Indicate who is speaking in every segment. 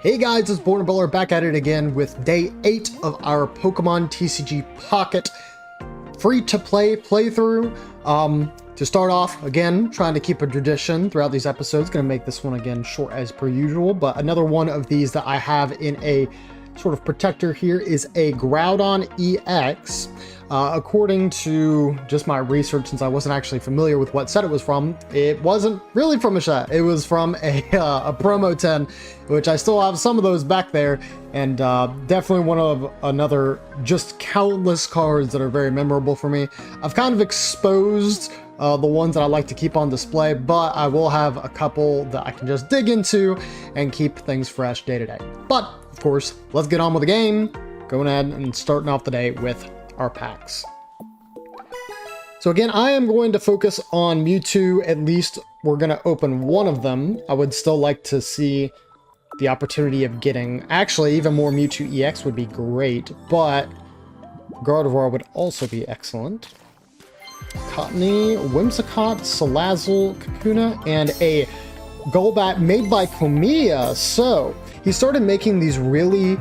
Speaker 1: Hey guys, it's Born Baller back at it again with day 8 of our Pokemon TCG Pocket free-to-play playthrough. To start off, again, trying to keep a tradition throughout these episodes. Gonna make this one again short as per usual, but another one of these that I have in a sort of protector here is a Groudon EX. According to just my research, since I wasn't actually familiar with what set it was from, it wasn't really from a set. It was from a promo 10, which I still have some of those back there, and definitely one of another just countless cards that are very memorable for me. I've kind of exposed the ones that I like to keep on display, but I will have a couple that I can just dig into and keep things fresh day to day. But of course, let's get on with the game. Going ahead and starting off the day with our packs. So again, I am going to focus on Mewtwo. At least we're going to open one of them. I would still like to see the opportunity of getting actually even more Mewtwo EX would be great, but Gardevoir would also be excellent. Cottonee, Whimsicott, Salazzle, Kakuna, and a Golbat made by Komiya. So he started making these really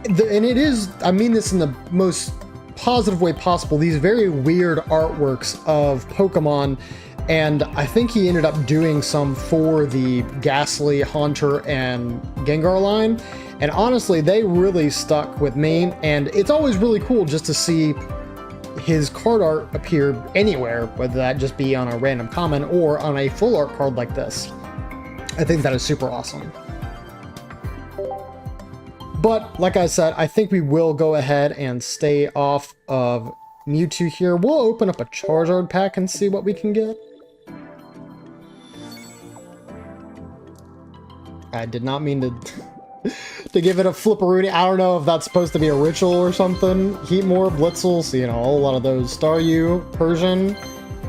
Speaker 1: and it is, I mean this in the most positive way possible, these very weird artworks of Pokemon, and I think he ended up doing some for the Ghastly, Haunter, and Gengar line, and honestly, they really stuck with me, and it's always really cool just to see his card art appear anywhere, whether that just be on a random common or on a full art card like this. I think that is super awesome. But, like I said, I think we will go ahead and stay off of Mewtwo here. We'll open up a Charizard pack and see what we can get. I did not mean to give it a flipperoonie. I don't know if that's supposed to be a ritual or something. Heatmore, Blitzel, so, you know, a whole lot of those. Staryu, Persian,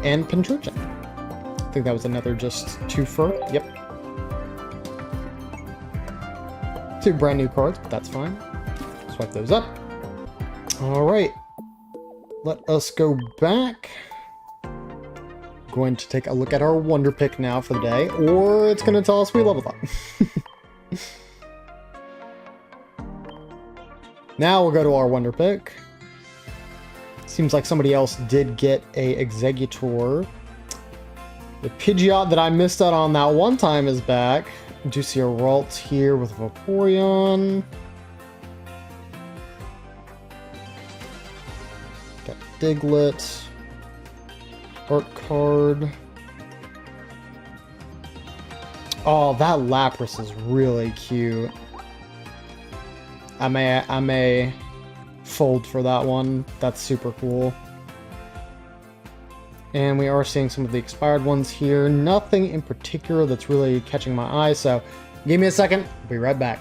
Speaker 1: and Pinturchin. I think that was another just 2 fur. Yep. 2 brand new cards, but that's fine. Swipe those up. Alright. Let us go back. Going to take a look at our Wonder Pick now for the day, or it's going to tell us we leveled up. Now we'll go to our Wonder Pick. Seems like somebody else did get a Exeggutor. The Pidgeot that I missed out on that one time is back. Do see a Ralt here with Vaporeon. Got Diglett. Art card. Oh, that Lapras is really cute. I may fold for that one. That's super cool. And we are seeing some of the expired ones here. Nothing in particular that's really catching my eye, so give me a second. I'll be right back.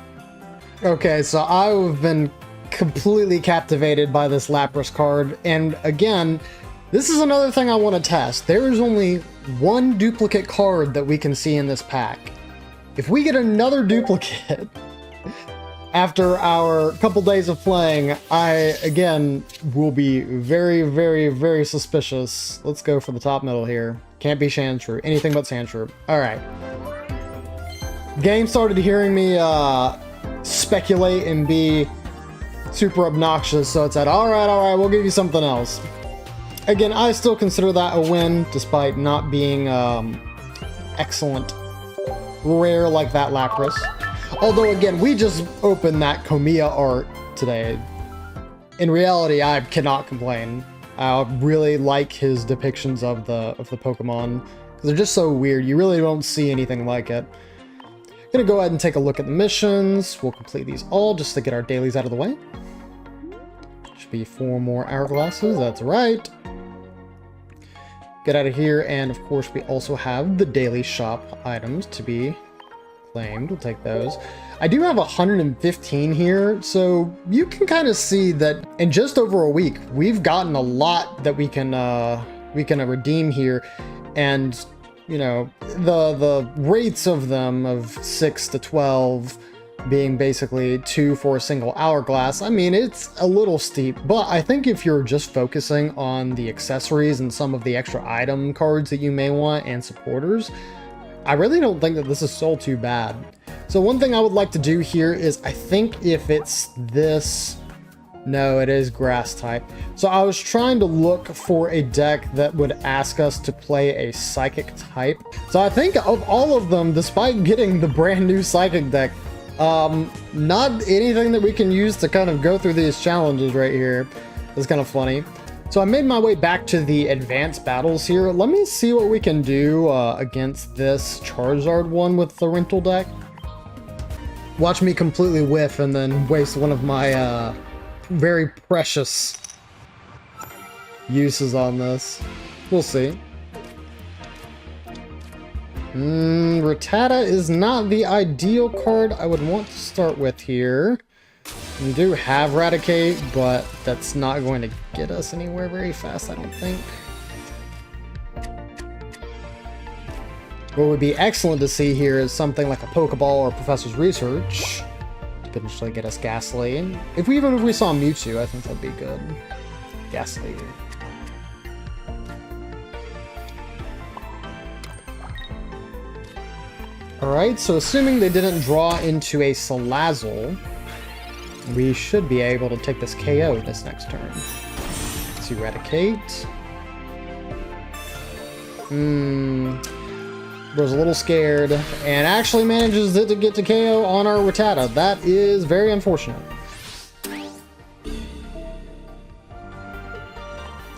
Speaker 1: Okay, so I've been completely captivated by this Lapras card, and again, this is another thing I want to test. There is only one duplicate card that we can see in this pack. If we get another duplicate after our couple days of playing, I, again, will be very, very, very suspicious. Let's go for the top middle here. Can't be Sandshrew. Anything but Sandshrew. Alright. Game started hearing me speculate and be super obnoxious, so it said, alright, we'll give you something else. Again, I still consider that a win, despite not being excellent rare like that Lapras. Although, again, we just opened that Komiya art today. In reality, I cannot complain. I really like his depictions of the Pokemon, because they're just so weird. You really don't see anything like it. Gonna go ahead and take a look at the missions. We'll complete these all just to get our dailies out of the way. Should be 4 more hourglasses, that's right. Get out of here, and of course we also have the daily shop items to be claimed. We'll take those. I do have 115 here, so you can kind of see that in just over a week we've gotten a lot that we can redeem here, and you know, the rates of them of 6 to 12 being basically 2 for a single hourglass. I mean, it's a little steep, but I think if you're just focusing on the accessories and some of the extra item cards that you may want and supporters, I really don't think that this is so too bad. So one thing I would like to do here is, I think if it's this... No, it is grass type. So I was trying to look for a deck that would ask us to play a psychic type. So I think of all of them, despite getting the brand new psychic deck, not anything that we can use to kind of go through these challenges right here. It's kind of funny. So I made my way back to the advanced battles here. Let me see what we can do against this Charizard one with the rental deck. Watch me completely whiff and then waste one of my very precious uses on this. We'll see. Rattata is not the ideal card I would want to start with here. We do have Raticate, but that's not going to get us anywhere very fast, I don't think. What would be excellent to see here is something like a Pokeball or Professor's Research to potentially get us Ghastly. If we saw Mewtwo, I think that'd be good. Ghastly. Alright, so assuming they didn't draw into a Salazzle, we should be able to take this KO this next turn. Let's Eradicate. Was a little scared, and actually manages to get to KO on our Rattata. That is very unfortunate.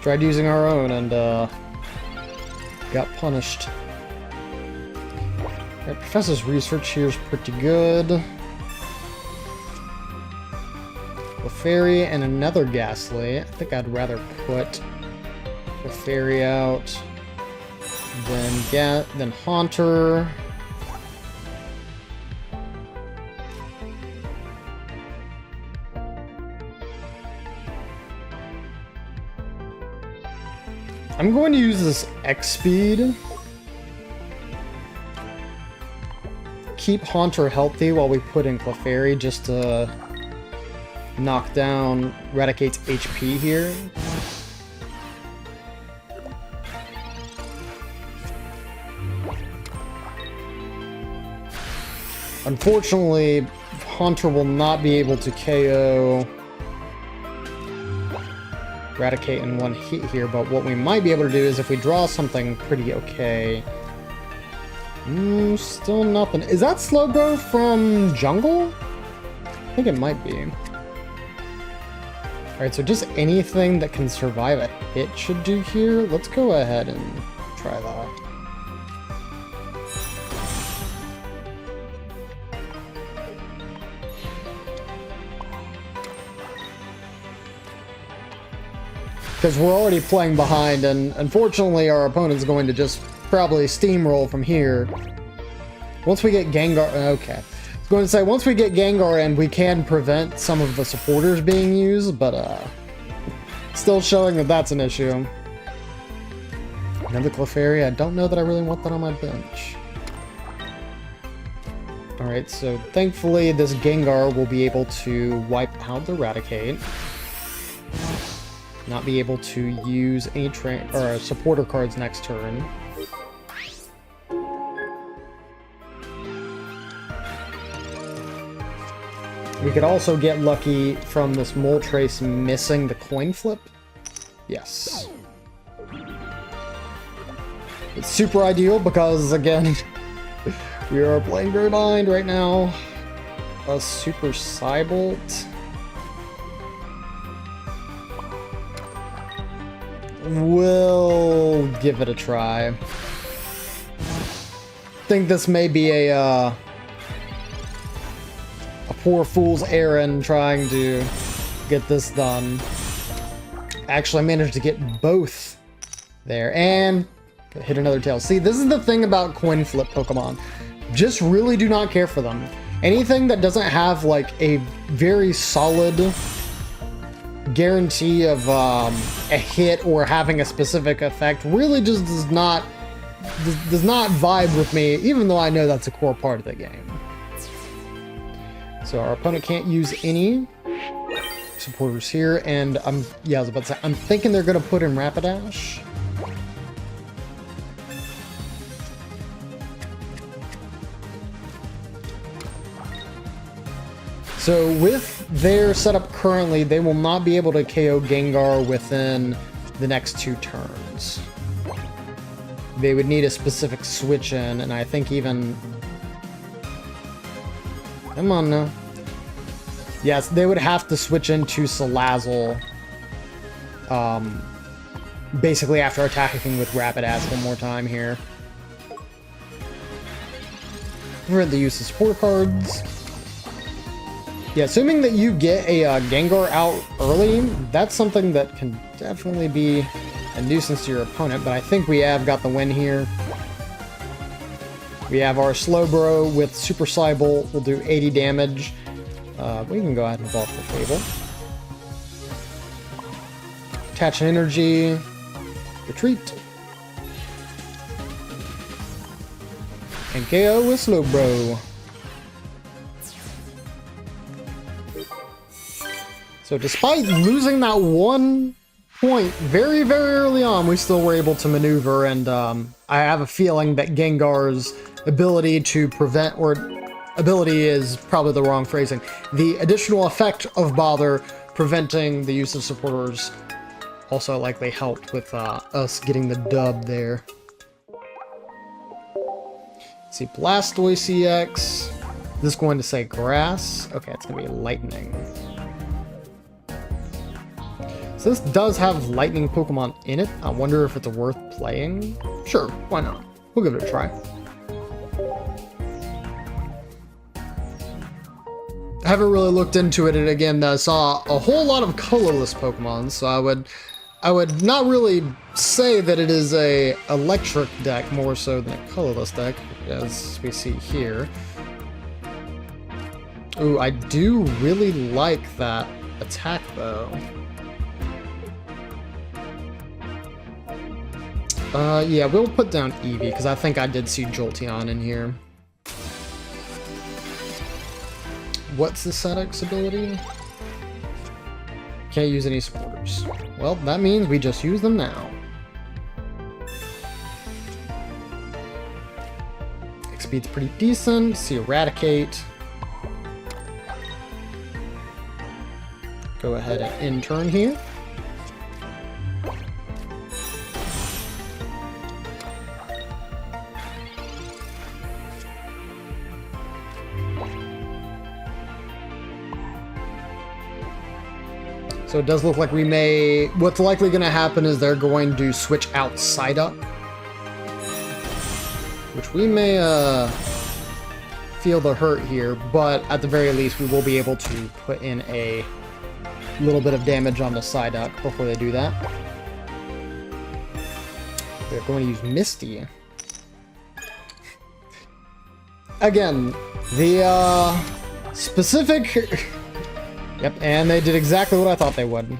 Speaker 1: Tried using our own and got punished. Right, Professor's Research here is pretty good. Clefairy and another Ghastly. I think I'd rather put Clefairy out then Haunter. I'm going to use this X speed. Keep Haunter healthy while we put in Clefairy just to knock down Raticate's HP here. Unfortunately, Haunter will not be able to KO Raticate in one hit here, but what we might be able to do is if we draw something pretty okay. Still nothing. Is that Slowbro from Jungle? I think it might be. Alright, so just anything that can survive a hit should do here. Let's go ahead and try that. Because we're already playing behind, and unfortunately our opponent's going to just probably steamroll from here. Once we get Gengar... Okay. I was going to say, once we get Gengar in, we can prevent some of the supporters being used, but still showing that that's an issue. Another Clefairy. I don't know that I really want that on my bench. Alright, so thankfully this Gengar will be able to wipe out the Raticate. Not be able to use any supporter cards next turn. We could also get lucky from this Moltres missing the coin flip. Yes. It's super ideal because, again, we are playing very behind right now. A Super Cybolt. We'll give it a try. I think this may be a poor fool's errand trying to get this done. Actually, I managed to get both there and hit another tail. See, this is the thing about coin flip Pokemon. Just really do not care for them. Anything that doesn't have like a very solid guarantee of a hit or having a specific effect really just does not vibe with me, even though I know that's a core part of the game. So our opponent can't use any supporters here, and I was about to say, I'm thinking they're going to put in Rapidash. So with their setup currently, they will not be able to KO Gengar within the next 2 turns. They would need a specific switch in, and I think even... Come on now. Yes, they would have to switch into Salazzle. Basically after attacking with Rapidash one more time here. Prevent the use of support cards. Yeah, assuming that you get a Gengar out early, that's something that can definitely be a nuisance to your opponent, but I think we have got the win here. We have our Slowbro with Super Cybolt, will do 80 damage. We can go ahead and evolve the Fable. Attach an energy. Retreat. And KO with Slowbro. So despite losing that 1 point very, very early on, we still were able to maneuver, and I have a feeling that Gengar's ability to prevent, or ability is probably the wrong phrasing, the additional effect of Bother preventing the use of supporters also likely helped with us getting the dub there. Let's see, Blastoise EX. This is going to say grass. Okay, it's going to be lightning. So this does have lightning Pokemon in it. I wonder if it's worth playing. Sure, why not? We'll give it a try. I haven't really looked into it, and again, I saw a whole lot of colorless Pokemon, so I would not really say that it is a electric deck more so than a colorless deck, as we see here. Ooh, I do really like that attack though. Yeah, we'll put down Eevee, because I think I did see Jolteon in here. What's the Setix ability? Can't use any supporters. Well, that means we just use them now. Speed's pretty decent. See, Eradicate. Go ahead and end turn here. So it does look like we may... What's likely going to happen is they're going to switch out Psyduck, which we may feel the hurt here, but at the very least we will be able to put in a little bit of damage on the Psyduck before they do that. They're going to use Misty. Again, the specific... Yep, and they did exactly what I thought they would.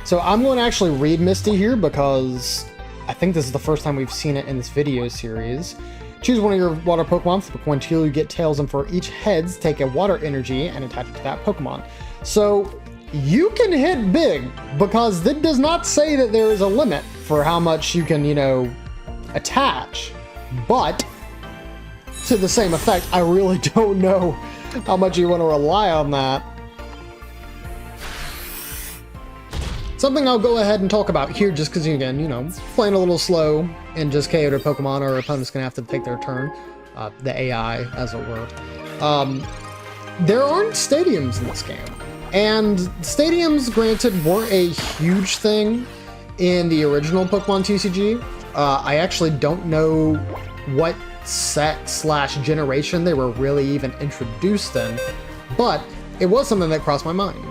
Speaker 1: So I'm going to actually read Misty here because I think this is the first time we've seen it in this video series. Choose one of your water Pokemon, flip a coin till you get tails, and for each heads, take a water energy and attach it to that Pokemon. So you can hit big because it does not say that there is a limit for how much you can, you know, attach, but to the same effect, I really don't know how much you want to rely on that. Something I'll go ahead and talk about here just because, again, you know, playing a little slow and just KO their Pokemon, or opponent's going to have to take their turn. The AI, as it were. There aren't stadiums in this game. And stadiums, granted, weren't a huge thing in the original Pokemon TCG. I actually don't know what set/generation they were really even introduced in, but it was something that crossed my mind.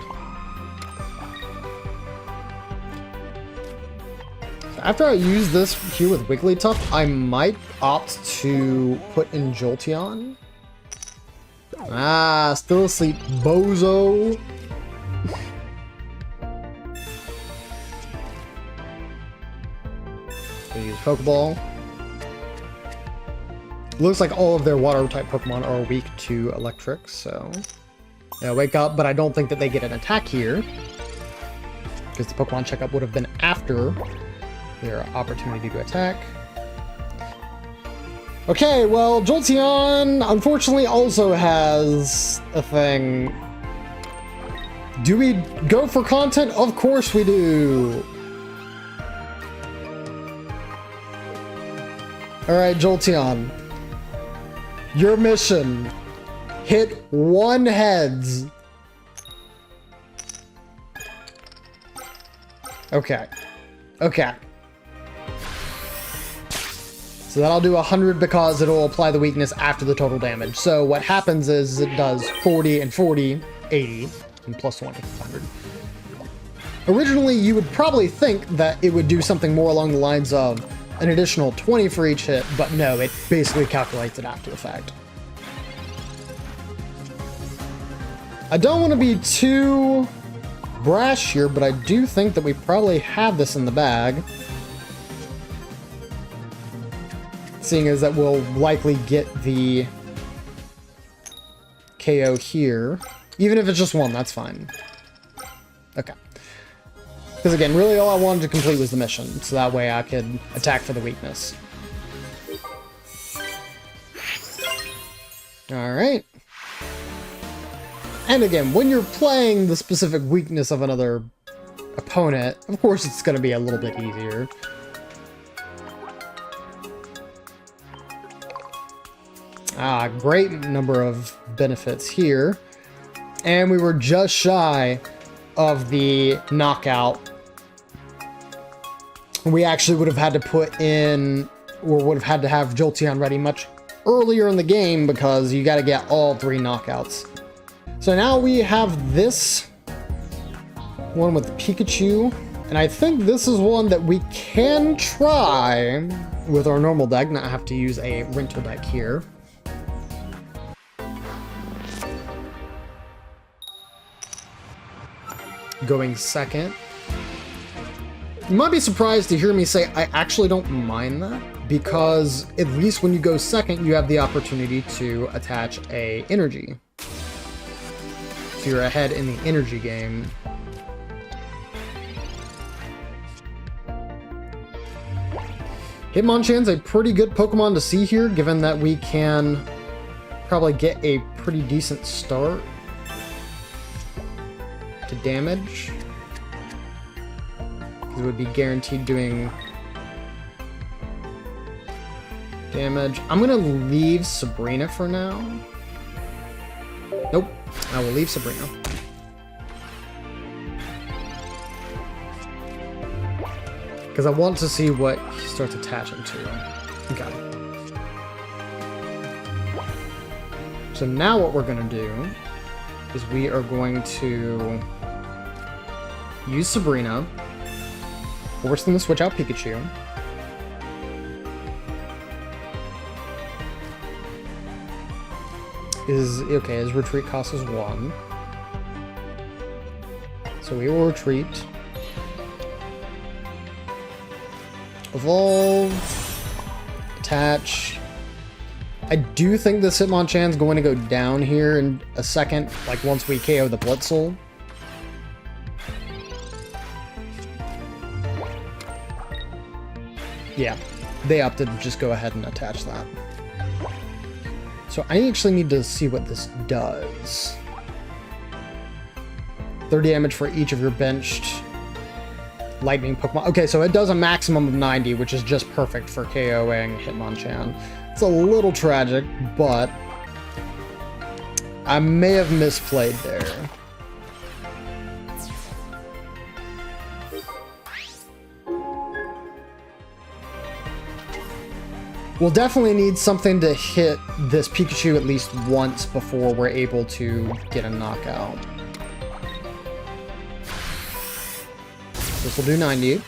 Speaker 1: So after I use this here with Wigglytuff, I might opt to put in Jolteon. Ah, still asleep, bozo. Use Pokeball. Looks like all of their water-type Pokemon are weak to electric, so... Yeah, wake up, but I don't think that they get an attack here, because the Pokemon checkup would have been after their opportunity to attack. Okay, well, Jolteon unfortunately also has a thing. Do we go for content? Of course we do. Alright, Jolteon. Your mission. Hit 1 heads. Okay. Okay. So that'll do 100 because it'll apply the weakness after the total damage. So what happens is it does 40 and 40, 80, and plus 20, 100. Originally, you would probably think that it would do something more along the lines of an additional 20 for each hit, but no, it basically calculates it after the fact. I don't want to be too brash here, but I do think that we probably have this in the bag. Seeing as that we'll likely get the KO here. Even if it's just 1, that's fine. Okay. Because again, really all I wanted to complete was the mission, so that way I could attack for the weakness. Alright. And again, when you're playing the specific weakness of another opponent, of course it's going to be a little bit easier. Great number of benefits here. And we were just shy of the knockout. We actually would have had to put in, or would have had to have Jolteon ready much earlier in the game because you got to get all 3 knockouts. So now we have this one with Pikachu. And I think this is one that we can try with our normal deck, not have to use a rental deck here. Going second. You might be surprised to hear me say I actually don't mind that, because at least when you go second, you have the opportunity to attach a energy. So you're ahead in the energy game. Hitmonchan's a pretty good Pokemon to see here, given that we can probably get a pretty decent start to damage. It would be guaranteed doing damage. I'm gonna leave Sabrina for now. Nope, I will leave Sabrina. Because I want to see what he starts attaching to. Okay. So now what we're gonna do is we are going to use Sabrina, force them to switch out Pikachu. His retreat cost is 1. So we will retreat. Evolve. Attach. I do think this Hitmonchan's going to go down here in a second, like once we KO the Blitzel. Yeah, they opted to just go ahead and attach that. So I actually need to see what this does. 30 damage for each of your benched lightning Pokemon. Okay, so it does a maximum of 90, which is just perfect for KOing Hitmonchan. It's a little tragic, but I may have misplayed there. We'll definitely need something to hit this Pikachu at least once before we're able to get a knockout. This will do 90.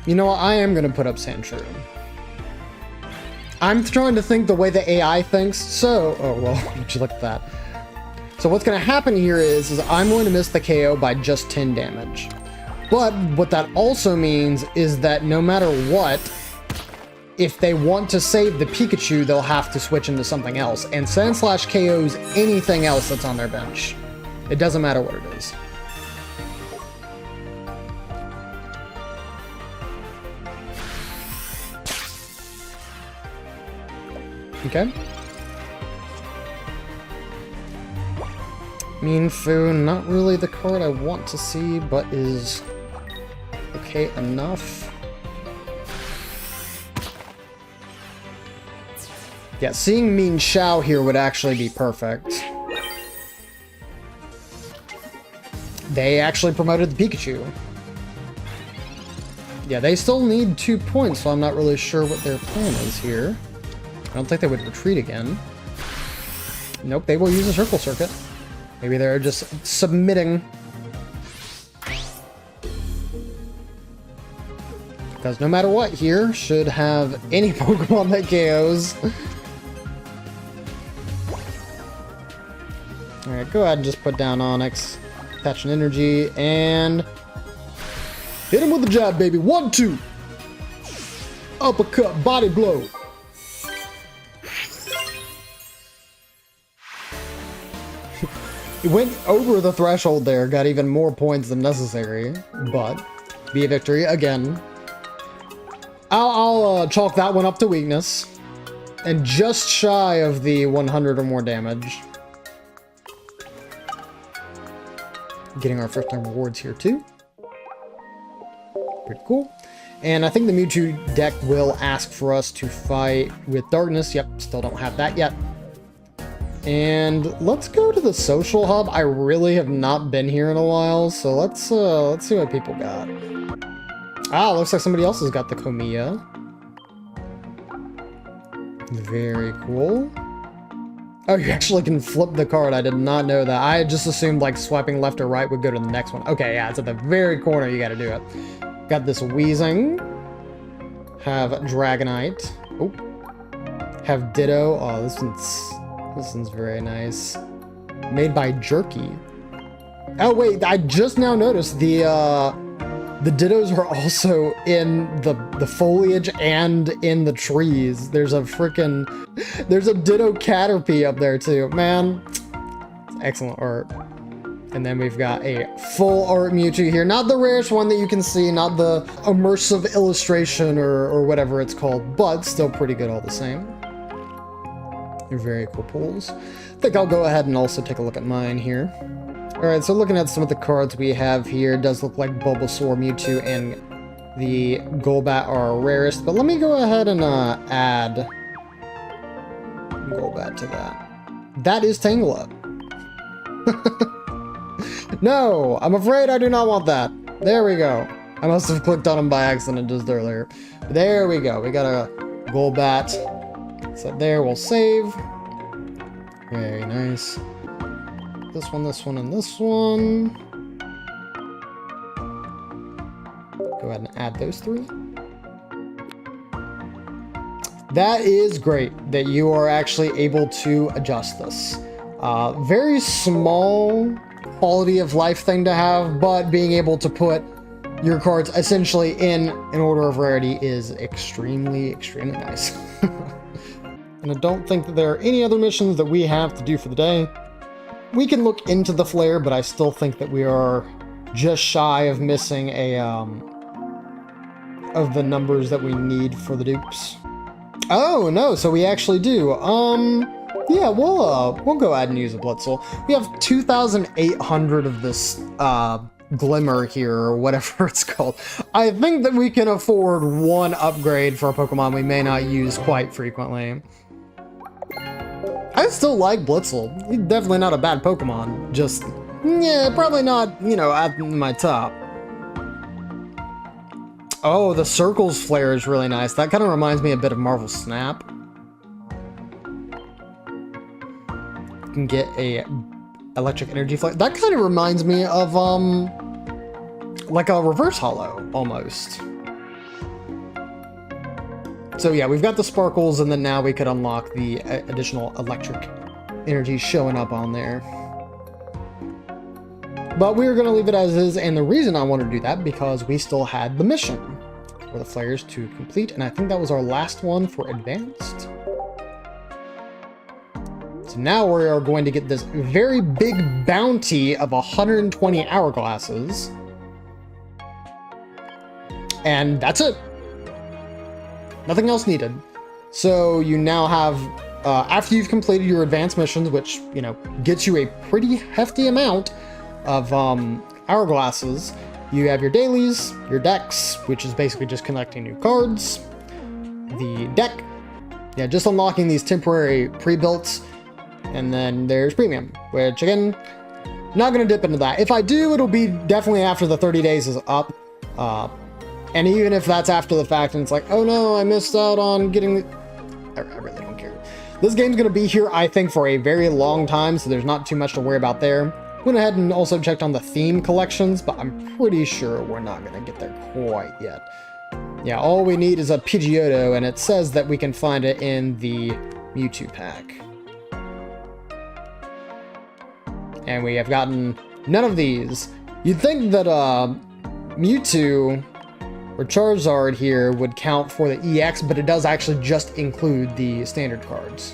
Speaker 1: You know what? I am going to put up Sandshrew. I'm trying to think the way the AI thinks, so... Oh, well, would you look at that. So what's going to happen here is I'm going to miss the KO by just 10 damage. But what that also means is that no matter what, if they want to save the Pikachu, they'll have to switch into something else. And Sandslash KOs anything else that's on their bench. It doesn't matter what it is. Okay. Mewtwo, not really the card I want to see, but is okay enough. Yeah, seeing Mean Xiao here would actually be perfect. They actually promoted the Pikachu. Yeah, they still need 2 points, so I'm not really sure what their plan is here. I don't think they would retreat again. Nope, they will use a Circle Circuit. Maybe they're just submitting. Because no matter what here, should have any Pokemon that KOs. Alright, go ahead and just put down Onyx. Attach an energy, and... hit him with the jab, baby! 1-2! Uppercut, body blow! He went over the threshold there, got even more points than necessary, but be a victory again. I'll chalk that one up to weakness, and just shy of the 100 or more damage. Getting our first time rewards here too. Pretty cool. And I think the Mewtwo deck will ask for us to fight with Darkness. Yep, still don't have that yet. And let's go to the social hub. I really have not been here in a while, so let's see what people got. Ah, looks like somebody else has got the Komiya. Very cool. Oh, you actually can flip the card. I did not know that. I just assumed like swiping left or right would go to the next one. Okay, yeah, it's at the very corner. You got to do it. Got this Weezing. Have Dragonite. Oh. Have Ditto. Oh, this one's very nice. Made by Jerky. Oh wait, I just now noticed the Dittos are also in the foliage and in the trees. There's a Ditto Caterpie up there too. Man, excellent art. And then we've got a full art Mewtwo here. Not the rarest one that you can see, not the immersive illustration or whatever it's called, but still pretty good all the same. Very cool pulls. I think I'll go ahead and also take a look at mine here. Alright, so looking at some of the cards we have here, it does look like Bulbasaur, Mewtwo, and the Golbat are our rarest, but let me go ahead and add Golbat to that. That is Tangela. No, I'm afraid I do not want that. There we go. I must have clicked on him by accident just earlier. There we go. We got a Golbat. So there, we'll save. Very nice. This one, and this one. Go ahead and add those 3. That is great that you are actually able to adjust this. Very small quality of life thing to have, but being able to put your cards essentially in an order of rarity is extremely, extremely nice. And I don't think that there are any other missions that we have to do for the day. We can look into the flare, but I still think that we are just shy of missing a of the numbers that we need for the dupes. Oh no, so we actually do. Yeah, we'll go ahead and use a Blitzel. We have 2,800 of this Glimmer here, or whatever it's called. I think that we can afford one upgrade for a Pokemon we may not use quite frequently. I still like Blitzel. He's definitely not a bad Pokemon. Just, yeah, probably not, you know, at my top. Oh, the Circles Flare is really nice. That kind of reminds me a bit of Marvel Snap. You can get a Electric Energy Flare. That kind of reminds me of, like a Reverse Hollow, almost. So yeah, we've got the Sparkles, and then now we could unlock the additional Electric Energy showing up on there. But we're going to leave it as is, and the reason I wanted to do that, because we still had the mission for the flares to complete, and I think that was our last one for Advanced. So now we are going to get this very big bounty of 120 hourglasses. And that's it. Nothing else needed. So you now have after you've completed your advanced missions, which, you know, gets you a pretty hefty amount of hourglasses, you have your dailies, your decks, which is basically just collecting new cards, the deck, yeah, just unlocking these temporary pre-builts, and then there's premium, which again, not going to dip into that. If I do, it'll be definitely after the 30 days is up. And even if that's after the fact and it's like, oh no, I missed out on getting the... I really don't care. This game's going to be here, I think, for a very long time, so there's not too much to worry about there. Went ahead and also checked on the theme collections, but I'm pretty sure we're not going to get there quite yet. Yeah, all we need is a Pidgeotto, and it says that we can find it in the Mewtwo pack. And we have gotten none of these. You'd think that Mewtwo or Charizard here would count for the EX, but it does actually just include the standard cards.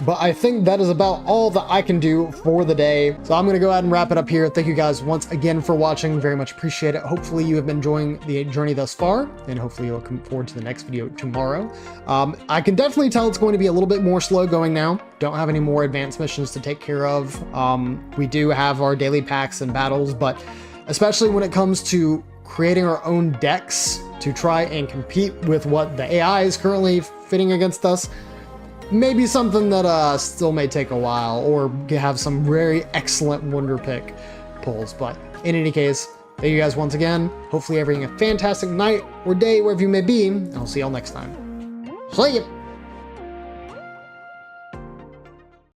Speaker 1: But I think that is about all that I can do for the day. So I'm going to go ahead and wrap it up here. Thank you guys once again for watching. Very much appreciate it. Hopefully you have been enjoying the journey thus far, and hopefully you'll come forward to the next video tomorrow. I can definitely tell it's going to be a little bit more slow going now. Don't have any more advanced missions to take care of. We do have our daily packs and battles, but especially when it comes to creating our own decks to try and compete with what the AI is currently fitting against us, maybe something that still may take a while, or have some very excellent wonder pick pulls. But in any case, thank you guys once again. Hopefully you're having a fantastic night or day wherever you may be. I'll see y'all next time. See ya!